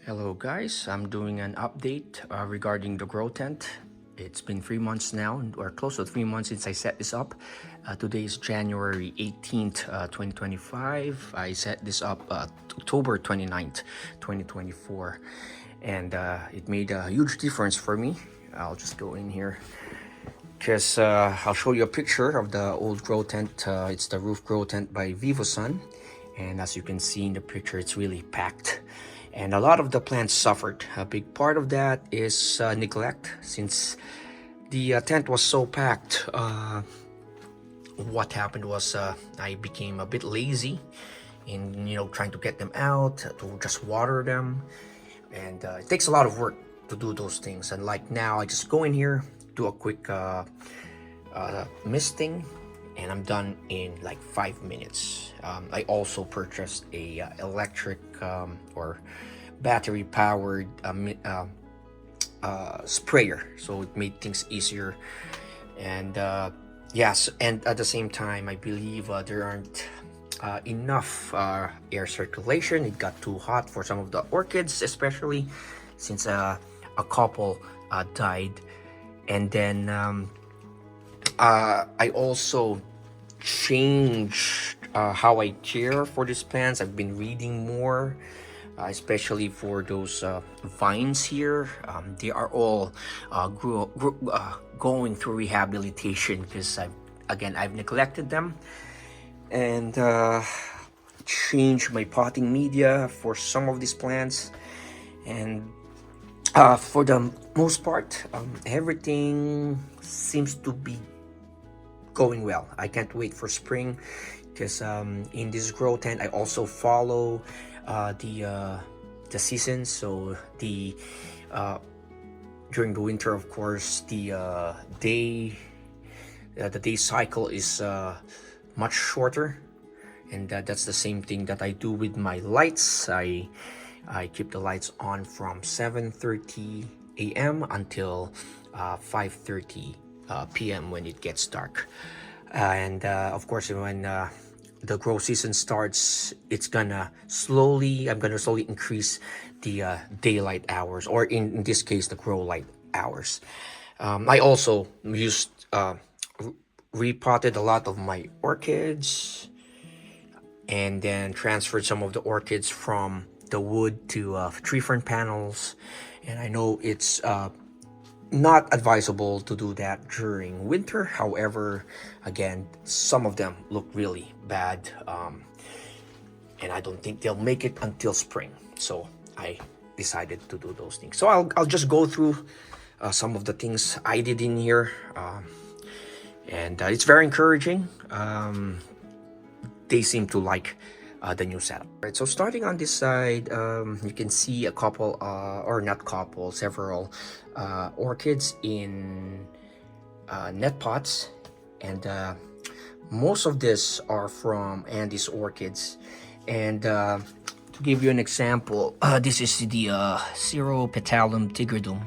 Hello guys, I'm doing an update regarding the grow tent. It's been 3 months now, or close to 3 months since I set this up. Today is January 18th, 2025. I set this up October 29th, 2024. And it made a huge difference for me. I'll just go in here. I'll show you a picture of the old grow tent. It's the roof grow tent by VivoSun. And as you can see in the picture, it's really packed. And a lot of the plants suffered. A big part of that is neglect, since the tent was so packed. What happened was I became a bit lazy in trying to get them out, to just water them, and it takes a lot of work to do those things. And like now, I just go in here, do a quick misting, and I'm done in like 5 minutes. I also purchased a electric or battery powered sprayer, so it made things easier. And yes, and at the same time, I believe there aren't enough air circulation. It got too hot for some of the orchids, especially since a couple died. And then I also changed how I care for these plants. I've been reading more, especially for those vines here. They are all going through rehabilitation because I've neglected them, and changed my potting media for some of these plants. And for the most part, everything seems to be going well. I can't wait for spring, because in this grow tent I also follow the seasons. So the during the winter, of course, the day cycle is much shorter, and that's the same thing that I do with my lights. I keep the lights on from 7:30 a.m. until 5:30 p.m. when it gets dark. And of course, when the grow season starts, I'm gonna slowly increase the daylight hours, or in this case, the grow light hours. I also repotted a lot of my orchids, and then transferred some of the orchids from the wood to tree fern panels. And I know it's not advisable to do that during winter. However, again, some of them look really bad, and I don't think they'll make it until spring. So I decided to do those things. So I'll just go through some of the things I did in here, and it's very encouraging. They seem to like the new setup. Right, so starting on this side, you can see a couple, or not couple, several orchids in net pots, and most of this are from Andy's Orchids. And to give you an example, this is the Ceropetalum tigridum,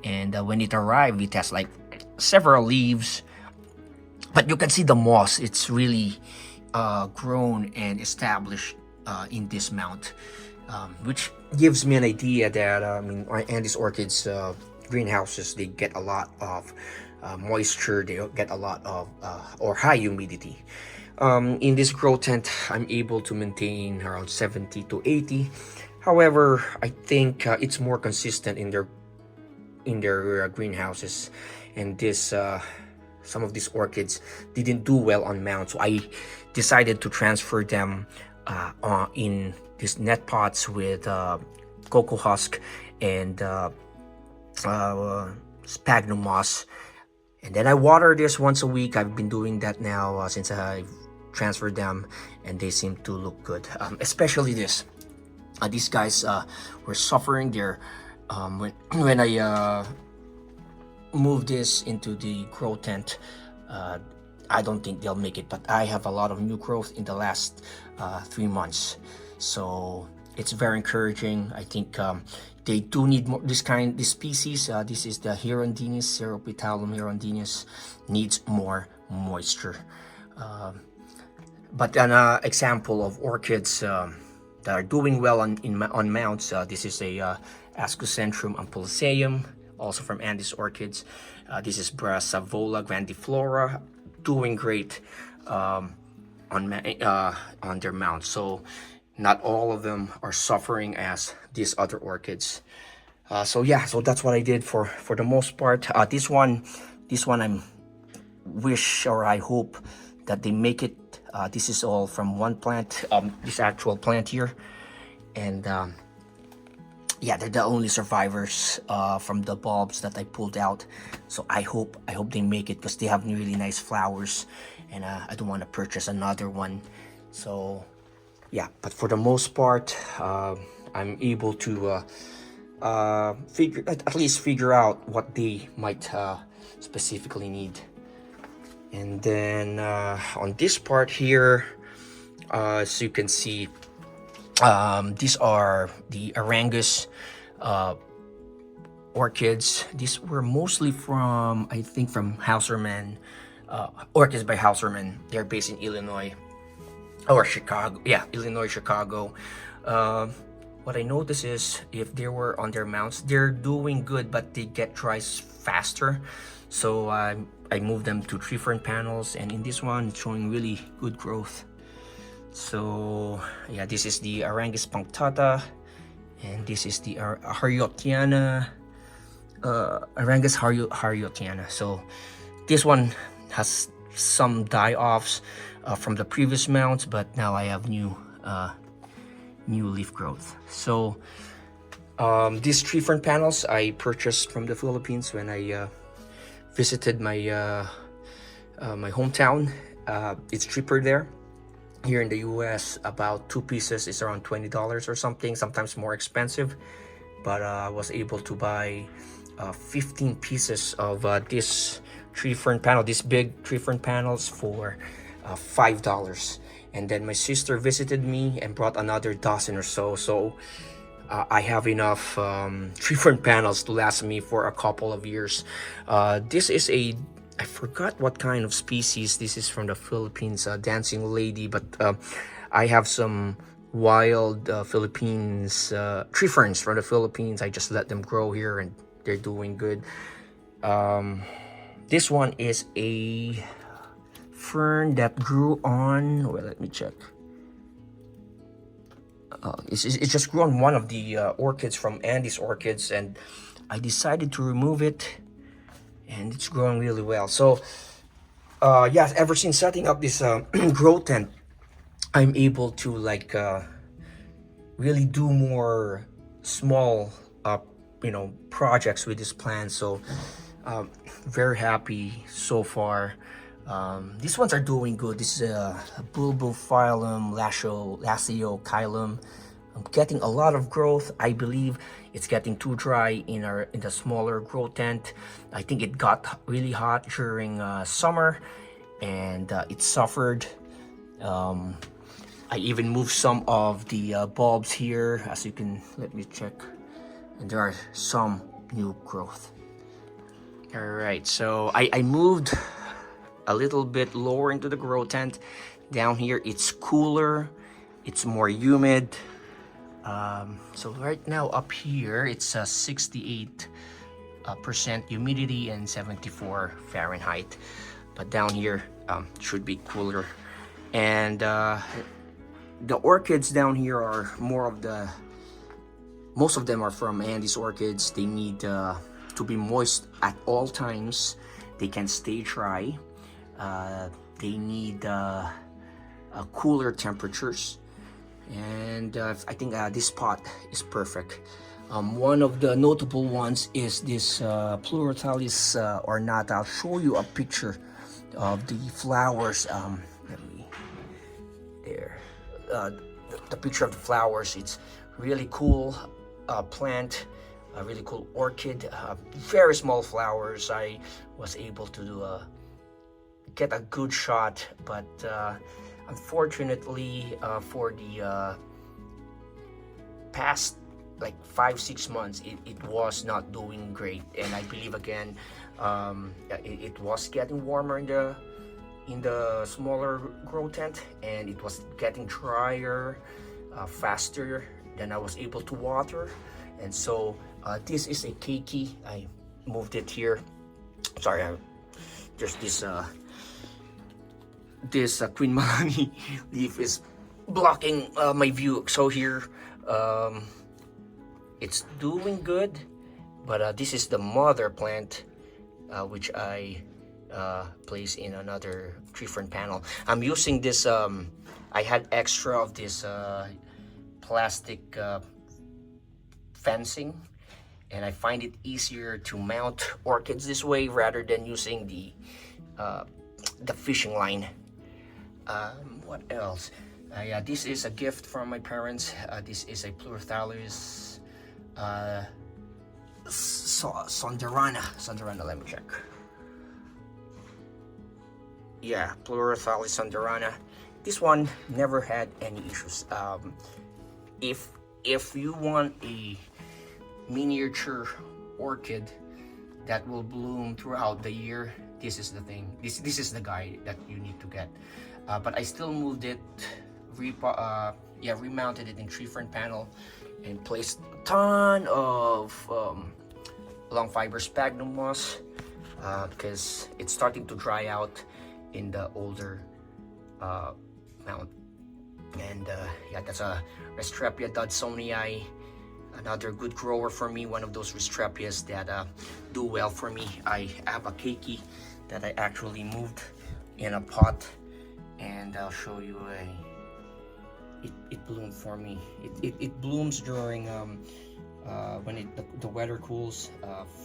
and when it arrived, it has like several leaves, but you can see the moss. It's really grown and established in this mount, which gives me an idea that Andy's Orchids greenhouses, they get a lot of moisture. They get a lot of or high humidity. In this grow tent, I'm able to maintain around 70 to 80. However, I think it's more consistent in their greenhouses, and this some of these orchids didn't do well on mount, so I decided to transfer them in these net pots with cocoa husk and sphagnum moss. And then I water this once a week. I've been doing that now since I've transferred them, and they seem to look good. Especially this. These guys were suffering there when I move this into the grow tent. I don't think they'll make it, but I have a lot of new growth in the last 3 months, so it's very encouraging. I think they do need more this species. This is the Hirundinus, Ceropetalum hirundinus, needs more moisture. But an example of orchids that are doing well on mounts. This is a Ascocentrum ampuloceum, also from Andes Orchids. This is Brassavola grandiflora, doing great on their mounts. So not all of them are suffering as these other orchids. So yeah, so that's what I did for the most part. This one I'm wish, or I hope that they make it. This is all from one plant, this actual plant here, and yeah, they're the only survivors from the bulbs that I pulled out. So I hope they make it, because they have really nice flowers, and I don't want to purchase another one. So yeah, but for the most part, I'm able to at least figure out what they might specifically need. And then on this part here, as you can see, these are the Arangus orchids. These were mostly from, I think, from Hauserman, Orchids by Hauserman. They're based in Illinois or Chicago. Yeah, Illinois, Chicago. What I notice is if they were on their mounts, they're doing good, but they get dry faster. So I moved them to tree fern panels, and in this one, it's showing really good growth. So yeah, this is the Arangus punctata, and this is the Harriotiana, Arangus Harriotiana. So this one has some die-offs from the previous mounts, but now I have new leaf growth. So these tree fern panels I purchased from the Philippines when I visited my my hometown. It's cheaper there. Here in the US, about 2 pieces is around $20 or something, sometimes more expensive. But I was able to buy 15 pieces of this tree fern panel, these big tree fern panels, for $5. And then my sister visited me and brought another dozen or so. So I have enough tree fern panels to last me for a couple of years. This is I forgot what kind of species. This is from the Philippines, dancing lady, but I have some wild Philippines tree ferns from the Philippines. I just let them grow here and they're doing good. This one is a fern that grew on, well, let me check. It just grew on one of the orchids from Andes Orchids, and I decided to remove it, and it's growing really well. So yeah, ever since setting up this grow tent, I'm able to like really do more small projects with this plant. So very happy so far. These ones are doing good. This is a Bulbophyllum laceo-chilum. I'm getting a lot of growth. I believe it's getting too dry in the smaller grow tent. I think it got really hot during summer, and it suffered. I even moved some of the bulbs here, as you can, let me check, and there are some new growth. All right, so I moved a little bit lower into the grow tent. Down here it's cooler, it's more humid. So right now up here it's 68% humidity and 74 Fahrenheit, but down here should be cooler. And the orchids down here are most of them are from Andes Orchids. They need to be moist at all times. They can stay dry. They need cooler temperatures, and I think this pot is perfect. One of the notable ones is this Pleurotalis ornata. I'll show you a picture of the flowers. The picture of the flowers. It's really cool plant, a really cool orchid, very small flowers. I was able to get a good shot, but unfortunately for the past like 5-6 months it was not doing great. And I believe again it was getting warmer in the smaller grow tent, and it was getting drier faster than I was able to water. And so this is a keiki. I moved it here. Sorry, there's this Queen Malani leaf is blocking my view. So here, it's doing good, but this is the mother plant, which I place in another tree fern panel. I'm using this. I had extra of this plastic fencing, and I find it easier to mount orchids this way rather than using the fishing line. What else? Yeah, this is a gift from my parents. This is a Pleurophthalus Sonderana. Let me check. Yeah, Pleurophthalus Sonderana. This one never had any issues. If you want a miniature orchid that will bloom throughout the year, this is the thing. This is the guy that you need to get. But I still moved it, remounted it in tree fern panel, and placed a ton of long fiber sphagnum moss because it's starting to dry out in the older mount. And yeah, that's a Restrepia dodsonii, another good grower for me, one of those Restrepias that do well for me. I have a keiki that I actually moved in a pot, and I'll show you it bloomed for me. It blooms during when the weather cools,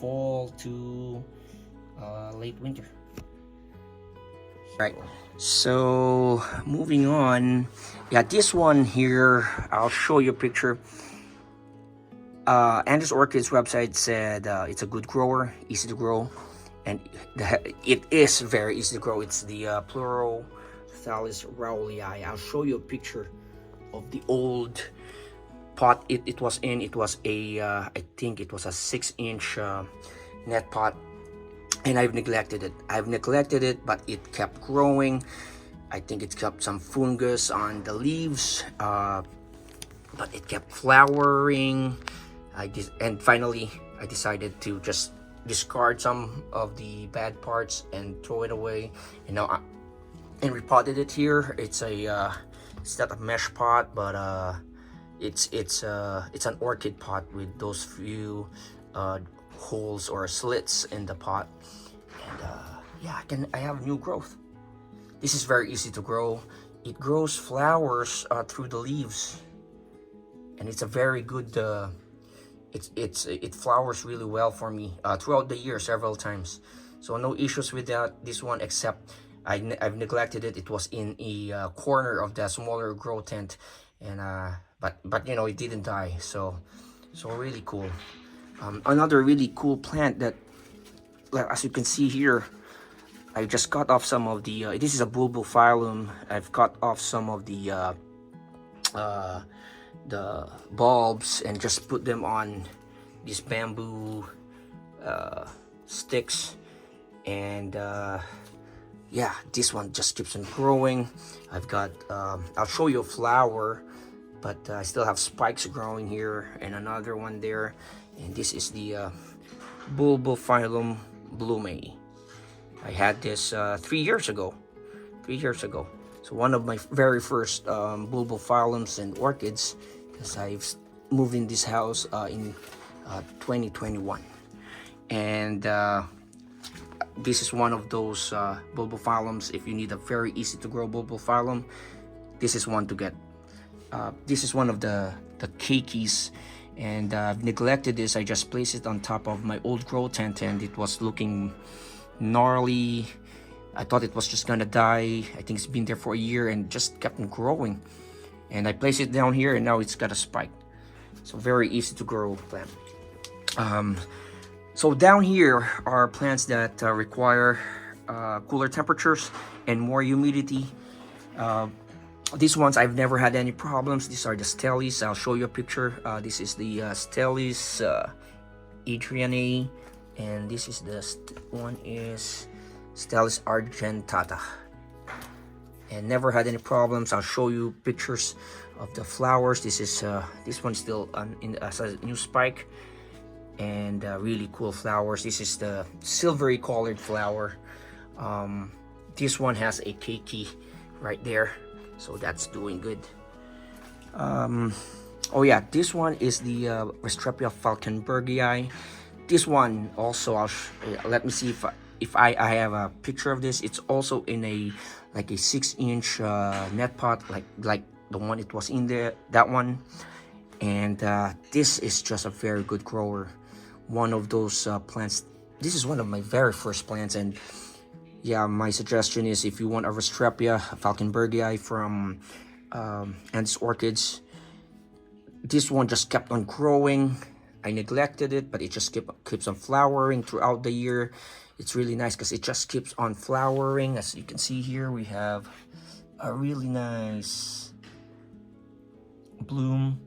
fall to late winter. Right, so moving on. Yeah, this one here, I'll show you a picture. Andres Orchids website said it's a good grower, easy to grow, and it is very easy to grow. It's the Pleurophthalus rowlei. I'll show you a picture of the old pot it was in. It was a I think it was a 6-inch net pot, and I've neglected it, but it kept growing. I think it kept some fungus on the leaves, but it kept flowering. And finally I decided to just discard some of the bad parts and throw it away, and now and repotted it here. It's not a mesh pot, but it's an orchid pot with those few holes or slits in the pot, and yeah, I have new growth. This is very easy to grow. It grows flowers through the leaves, and it's a very good it flowers really well for me throughout the year several times, so no issues with this one, except I've neglected it. It was in a corner of the smaller grow tent, and but you know, it didn't die, so really cool. Another really cool plant that, as you can see here, I just cut off some of the this is a bulbophyllum. I've cut off some of the bulbs and just put them on these bamboo sticks, and yeah, this one just keeps on growing. I've got I'll show you a flower, but I still have spikes growing here, and another one there, and this is the Bulbophyllum blumei. I had this 3 years ago. So one of my very first bulbophyllums and orchids, because I've moved in this house in 2021, and this is one of those bulbophyllums. If you need a very easy to grow bulbophyllum, this is one to get. This is one of the keikis, and I've neglected this. I just placed it on top of my old grow tent, and it was looking gnarly. I thought it was just gonna die. I think it's been there for a year and just kept on growing, and I placed it down here, and now it's got a spike. So very easy to grow plant. So down here are plants that require cooler temperatures and more humidity. These ones I've never had any problems. These are the Stelis. I'll show you a picture. This is the Stelis Adrianae, and this is the one is Stelis argentata. and never had any problems. I'll show you pictures of the flowers. This one's still as a new spike, and really cool flowers. This is the silvery colored flower. This one has a keiki right there, so that's doing good. Oh yeah, this one is the Restrepia falkenbergii. This one also, let me see if I have a picture of this. It's also in a like a 6-inch net pot, like the one it was in there, that one. And this is just a very good grower. One of those plants. This is one of my very first plants, and yeah, my suggestion is if you want a Restrepia falkenbergii from Andes Orchids, this one just kept on growing. I neglected it, but it just keeps on flowering throughout the year. It's really nice because it just keeps on flowering. As you can see here, we have a really nice bloom.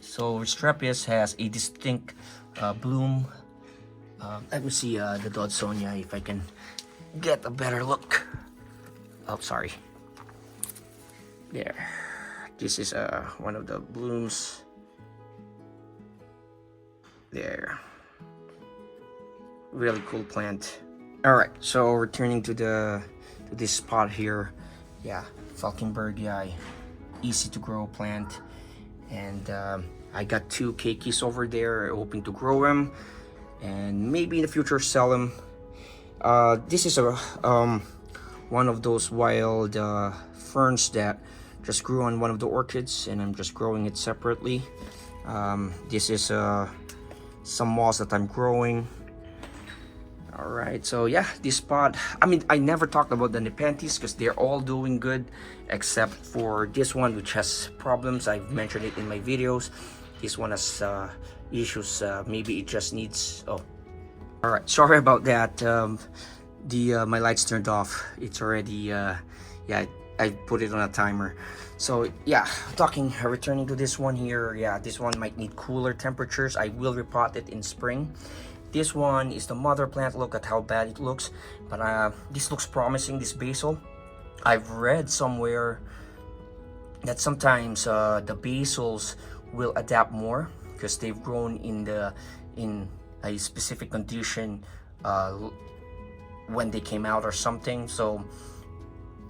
So Restrepius has a distinct bloom. Let me see the Dodsonia if I can get a better look. Oh, sorry. There. This is one of the blooms. There. Really cool plant. All right, so returning to this spot here. Yeah, falkenbergii, easy to grow plant, and I got 2 keikis over there, hoping to grow them, and maybe in the future sell them. This is a one of those wild ferns that just grew on one of the orchids, and I'm just growing it separately. This is some moss that I'm growing. All right, so yeah, this spot, I mean, I never talked about the Nepenthes because they're all doing good except for this one, which has problems. I've mentioned it in my videos. This one has issues. Maybe it just needs, oh, all right, sorry about that. My lights turned off. It's already yeah, I put it on a timer. So yeah, returning to this one here. Yeah, this one might need cooler temperatures. I will repot it in spring. This one is the mother plant. Look at how bad it looks, but this looks promising, this basil. I've read somewhere that sometimes the basils will adapt more because they've grown in a specific condition when they came out or something. So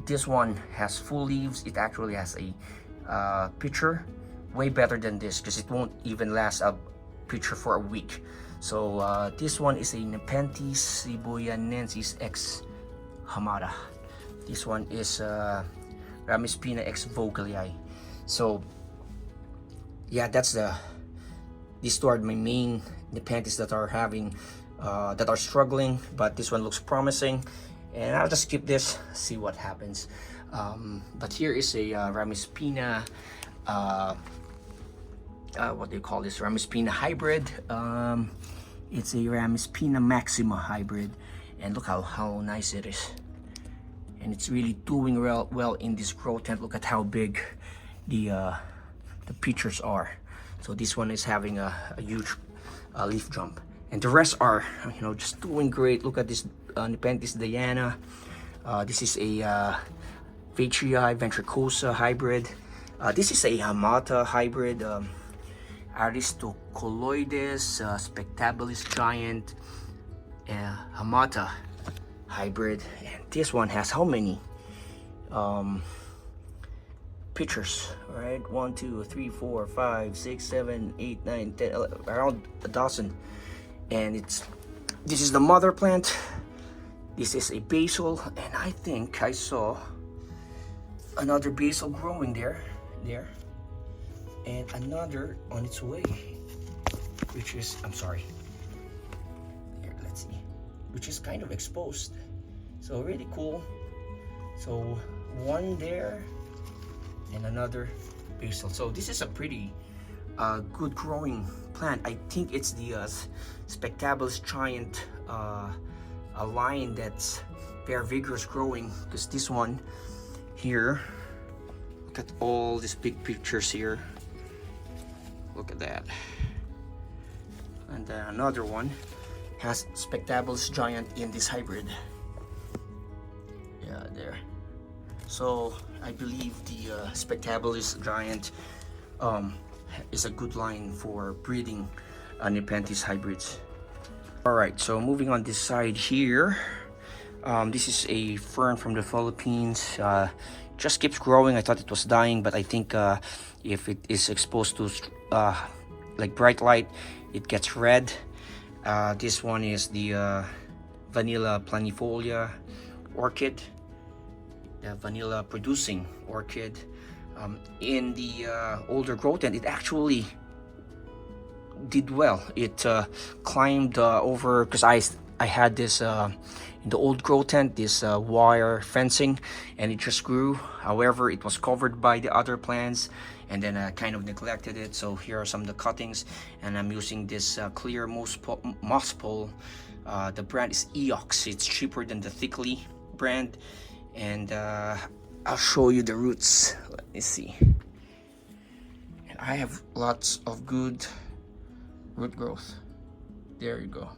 this one has full leaves. It actually has a pitcher, way better than this because it won't even last a pitcher for a week. So this one is a Nepenthes cebuyanensis X Hamada. This one is Ramispina X Vogelii. So yeah, these two are my main Nepenthes that are having that are struggling, but this one looks promising, and I'll just keep this, see what happens. But here is a Ramispina what do you call this, Ramispina hybrid. It's a Ramispina maxima hybrid, and look how nice it is, and it's really doing well in this grow tent. Look at how big the pitchers are. So this one is having a huge leaf jump, and the rest are, you know, just doing great. Look at this Nepenthes Diana. This is a Veitrii ventricosa hybrid. This is a Hamata hybrid. Aristocoloides spectabilis giant, Hamata hybrid. And this one has how many pitchers? All right, 1 2 3 4 5 6 7 8 9 10 11, around a dozen. And this is the mother plant. This is a basil, and I think I saw another basil growing there, and another on its way, which is, I'm sorry, here, let's see, which is kind of exposed. So really cool. So one there and another basil. So this is a pretty good growing plant. I think it's the spectabilis giant, a line that's very vigorous growing, because this one here, look at all these big pictures here. Look at that. And then another one has spectabilis giant in this hybrid. Yeah, there. So I believe the Spectabilis Giant is a good line for breeding Nepenthes hybrids. Alright, so moving on this side here, this is a fern from the Philippines. Just keeps growing. I thought it was dying, but I think if it is exposed to like bright light, it gets red. This one is the Vanilla planifolia orchid, the vanilla producing orchid. In the older growth, and it actually did well. It climbed over, because I had this in the old grow tent, this wire fencing, and it just grew. However, it was covered by the other plants, and then I kind of neglected it. So here are some of the cuttings, and I'm using this clear moss pole. The brand is Eox. It's cheaper than the Thickly brand, and I'll show you the roots. Let me see. And I have lots of good root growth. There you go.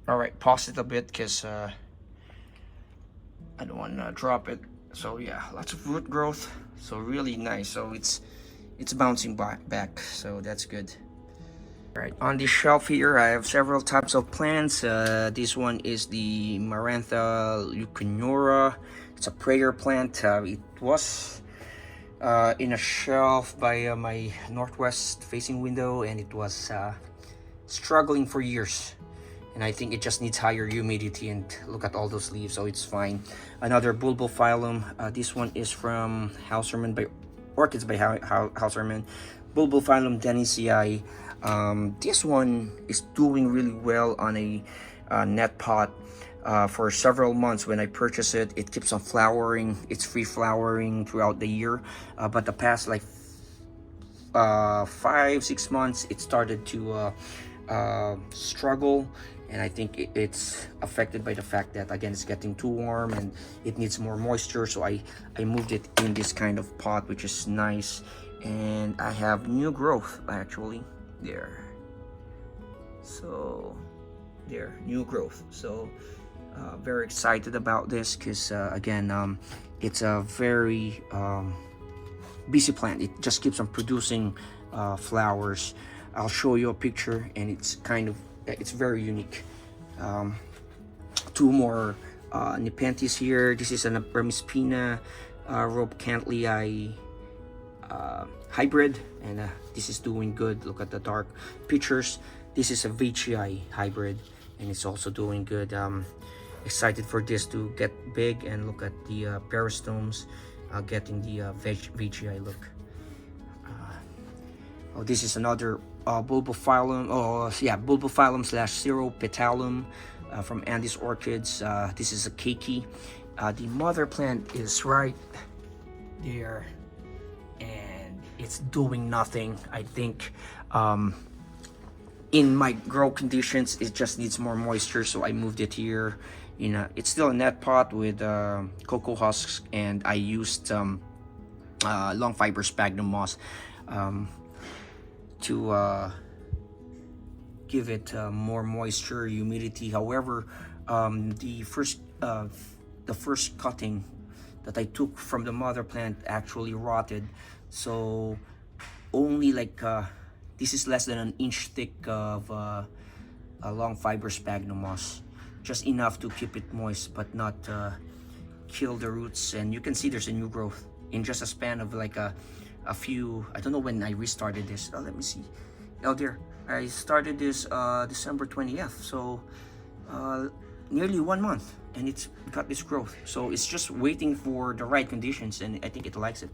All right, pause it a bit because I don't want to drop it. So yeah, lots of root growth. So really nice. So it's bouncing back. So that's good. All right, on this shelf here, I have several types of plants. This one is the Marantha leuconura. It's a prayer plant. It was in a shelf by my northwest facing window, and it was struggling for years. And I think it just needs higher humidity, and look at all those leaves, so it's fine. Another bulbophyllum. This one is from Hauserman, by Orchids by Hauserman. Bulbophyllum dennisii. This one is doing really well on a net pot. For several months when I purchased it, it keeps on flowering. It's free flowering throughout the year, but the past like 5-6 months it started to struggle, and I think it's affected by the fact that, again, it's getting too warm and it needs more moisture. So I moved it in this kind of pot, which is nice, and I have new growth actually there. So there, new growth. So very excited about this because again, it's a very busy plant. It just keeps on producing flowers. I'll show you a picture, and it's very unique. Two more Nepenthes here. This is an Hermispina Rope Cantley hybrid, and this is doing good. Look at the dark pictures. This is a Veitchii hybrid, and it's also doing good. Excited for this to get big, and look at the peristomes getting the Veitchii look. Oh, this is another bulbophyllum. Oh yeah, bulbophyllum / Ceropetalum from Andes Orchids. This is a keiki. The mother plant is right there, and it's doing nothing. I think in my grow conditions, it just needs more moisture, so I moved it here. It's still a net pot with cocoa husks, and I used long fiber sphagnum moss to give it more moisture, humidity. However, the first cutting that I took from the mother plant actually rotted, so only like this is less than an inch thick of a long fiber sphagnum moss, just enough to keep it moist but not kill the roots. And you can see there's a new growth in just a span of like a few. I don't know when I restarted this. Let me see. Oh, there, I started this December 20th, so nearly 1 month, and it's got this growth. So it's just waiting for the right conditions, and I think it likes it.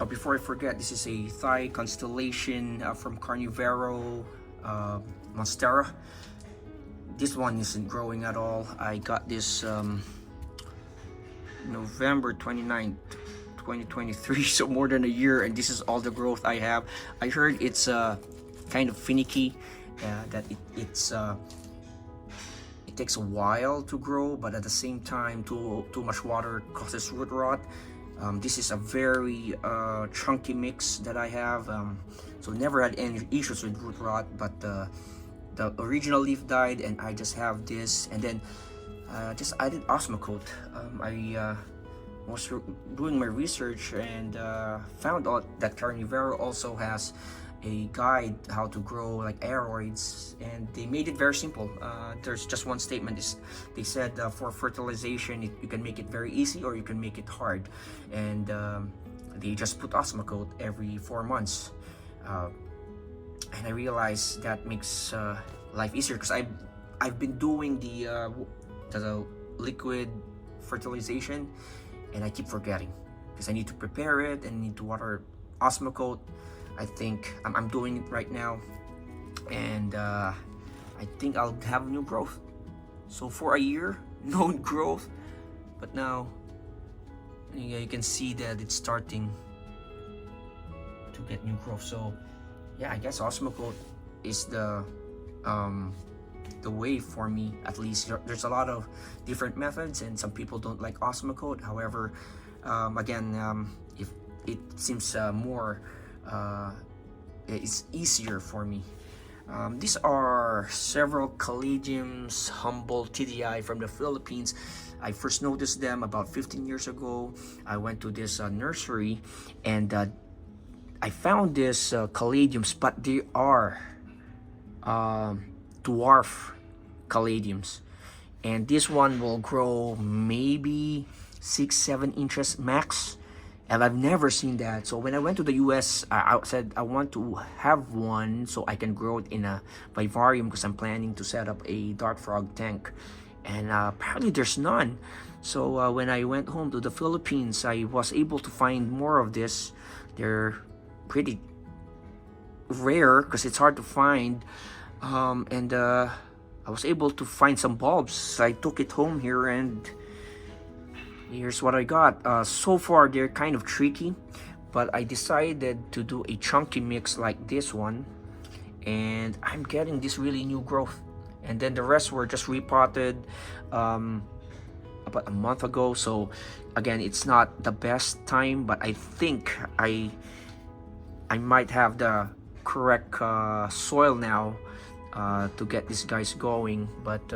Before I forget, this is a Thai constellation from Carnivero Monstera. This one isn't growing at all. I got this November 29th, 2023, so more than a year, and this is all the growth I have. I heard it's kind of finicky, that it takes a while to grow, but at the same time, too much water causes root rot. This is a very chunky mix that I have, so never had any issues with root rot, but the original leaf died, and I just have this. And then just added Osmocote. I was doing my research and found out that Carnivero also has a guide how to grow like aeroids, and they made it very simple. There's just one statement. They said for fertilization you can make it very easy or you can make it hard, and they just put Osmocote every 4 months, and I realized that makes life easier, because I've been doing the liquid fertilization, and I keep forgetting because I need to prepare it and need to water Osmocote. I think I'm doing it right now, and I think I'll have new growth. So for a year, no growth, but now you can see that it's starting to get new growth. So yeah, I guess Osmocote is the way for me, at least. There's a lot of different methods, and some people don't like Osmocote. However, again, if it seems more it's easier for me. These are several Caladiums Humboldt TDI from the Philippines. I first noticed them about 15 years ago. I went to this nursery, and I found this Caladiums, but they are dwarf Caladiums, and this one will grow maybe 6-7 inches max, and I've never seen that. So when I went to the US, I said I want to have one so I can grow it in a vivarium, because I'm planning to set up a dart frog tank, and apparently there's none. So when I went home to the Philippines, I was able to find more of this. They're pretty rare because it's hard to find, and I was able to find some bulbs. I took it home here, and here's what I got. So far they're kind of tricky, but I decided to do a chunky mix like this one, and I'm getting this really new growth. And then the rest were just repotted about a month ago. So again, it's not the best time, but I think I might have the correct soil now to get these guys going. But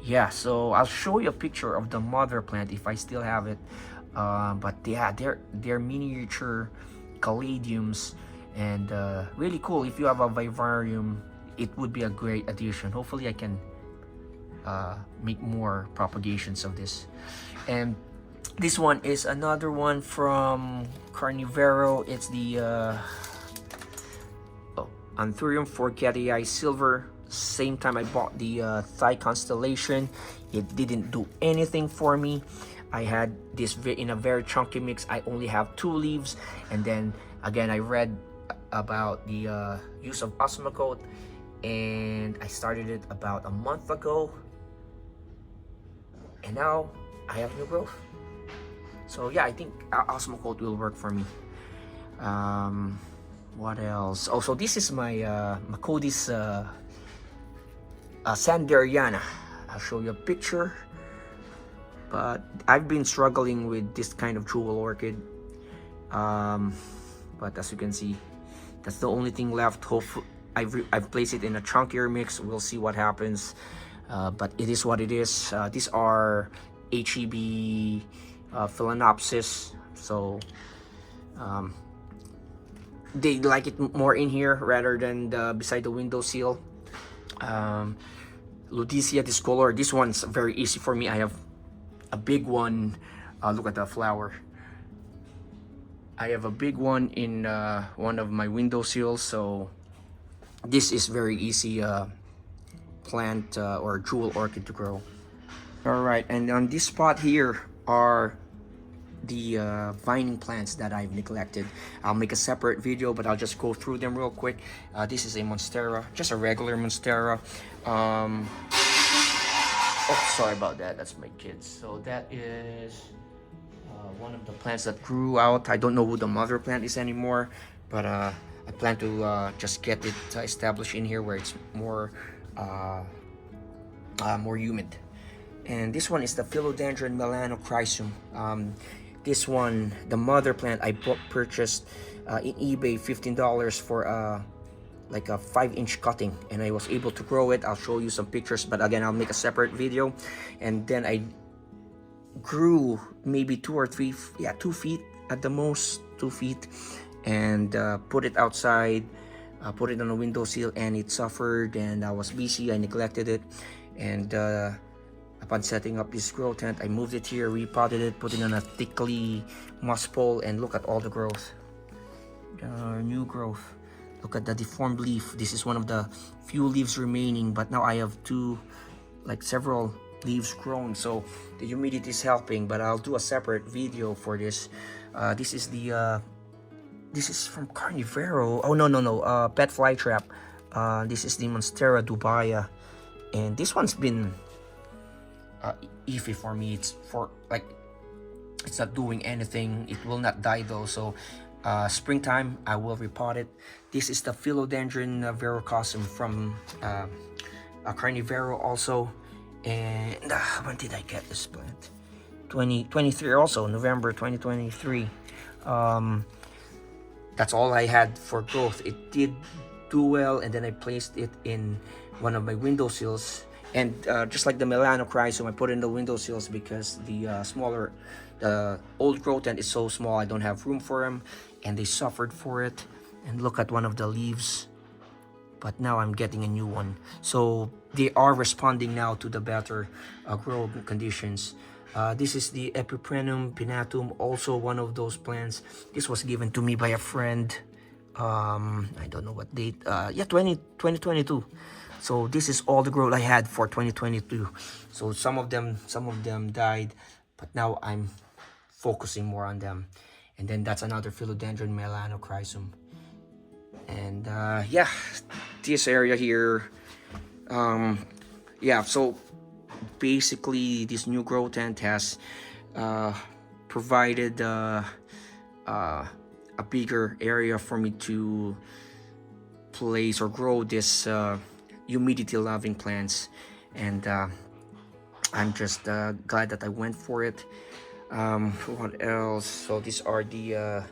yeah, so I'll show you a picture of the mother plant if I still have it. But yeah, they're miniature Caladiums, and really cool. If you have a vivarium, it would be a great addition. Hopefully I can make more propagations of this. And this one is another one from Carnivero. It's the Anthurium forgetii silver. Same time I bought the Thigh Constellation. It didn't do anything for me. I had this in a very chunky mix. I only have 2 leaves, and then again I read about the use of Osmocote, and I started it about a month ago, and now I have new growth. So yeah, I think Osmocote will work for me. What else? Oh, so this is my Macodis Sanderiana. I'll show you a picture. But I've been struggling with this kind of jewel orchid. But as you can see, that's the only thing left. Hopefully, I've placed it in a chunkier mix. We'll see what happens. But it is what it is. These are HEB Phalaenopsis. So they like it more in here rather than beside the windowsill. Lutetia discolor. This one's very easy for me. I have a big one. Look at the flower. I have a big one in one of my windowsills, so this is very easy plant or jewel orchid to grow. Alright, and on this spot here are the vining plants that I've neglected. I'll make a separate video, but I'll just go through them real quick. This is a Monstera, just a regular Monstera. Oh, sorry about that. That's my kids. So that is one of the plants that grew out. I don't know who the mother plant is anymore, but I plan to just get it established in here where it's more more humid. And this one is the Philodendron melanochrysum. This one, the mother plant, I purchased in eBay $15 for like a 5-inch cutting, and I was able to grow it. I'll show you some pictures, but again, I'll make a separate video. And then I grew maybe 2 or 3, yeah, 2 feet at the most, 2 feet, and put it outside, put it on a windowsill, and it suffered, and I was busy, I neglected it. And upon setting up this grow tent, I moved it here, repotted it, put it on a thickly moss pole, and look at all the growth, new growth. Look at the deformed leaf. This is one of the few leaves remaining, but now I have several leaves grown, so the humidity is helping. But I'll do a separate video for this. This is from Carnivero. Oh, no, Pet Fly Trap. This is the Monstera dubaya, and this one's been iffy for me. It's not doing anything. It will not die though, so springtime I will repot it. This is the Philodendron verrucosum from Carnivero also. And when did I get this plant? 2023 also, November 2023. That's all I had for growth. It did do well, and then I placed it in one of my windowsills. And just like the Melanochrysum, I put it in the windowsills because the old growth tent is so small, I don't have room for them, and they suffered for it. And look at one of the leaves. But now I'm getting a new one, so they are responding now to the better grow conditions. This is the Epiprenum pinnatum, also one of those plants. This was given to me by a friend. I don't know what date. 2022. So this is all the growth I had for 2022. So some of them died, but now I'm focusing more on them. And then that's another Philodendron Melanochrysum. And yeah, this area here, so basically this new grow tent has provided a bigger area for me to place or grow this humidity loving plants. And I'm just glad that I went for it. What else? So these are the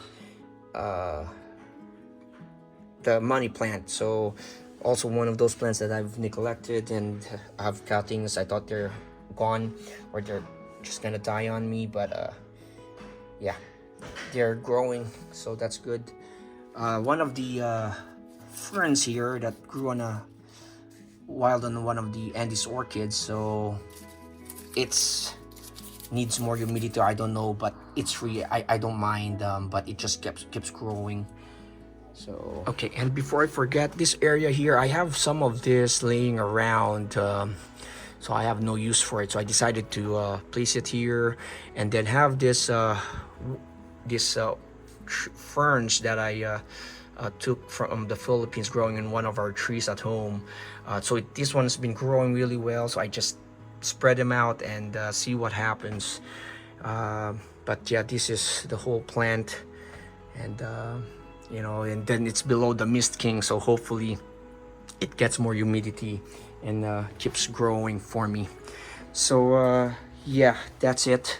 money plant. So also one of those plants that I've neglected and have cuttings. I thought they're gone or they're just gonna die on me, but yeah, they're growing, so that's good. One of the ferns here that grew on wild on one of the Andes orchids, so it's needs more humidity. I don't know, but it's free. I don't mind, but it just keeps growing. So okay, and before I forget, this area here, I have some of this laying around, so I have no use for it, so I decided to place it here, and then have this ferns that I took from the Philippines, growing in one of our trees at home. So this one's been growing really well, so I just spread them out and see what happens. But yeah, this is the whole plant, and and then it's below the Mist King, so hopefully it gets more humidity and keeps growing for me. So yeah, that's it.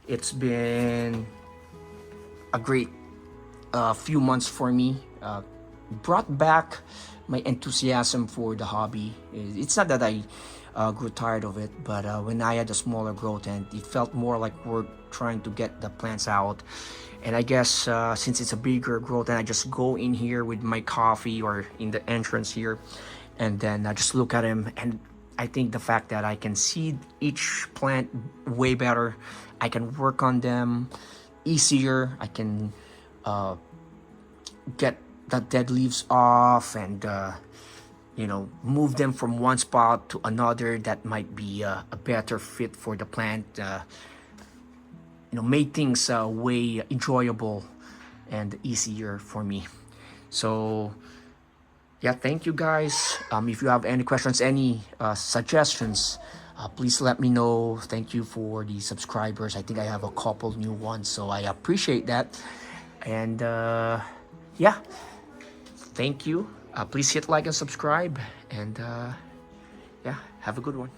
It's been a great few months for me. Brought back my enthusiasm for the hobby. It's not that I grew tired of it, but when I had a smaller grow tent, it felt more like we're trying to get the plants out. And I guess since it's a bigger grow tent, I just go in here with my coffee or in the entrance here, and then I just look at them. And I think the fact that I can see each plant way better, I can work on them easier, I can get the dead leaves off and move them from one spot to another that might be a better fit for the plant. Make things way enjoyable and easier for me. So yeah, thank you guys. If you have any questions, any suggestions, please let me know. Thank you for the subscribers. I think I have a couple new ones, so I appreciate that. And yeah, thank you. Please hit like and subscribe, and yeah, have a good one.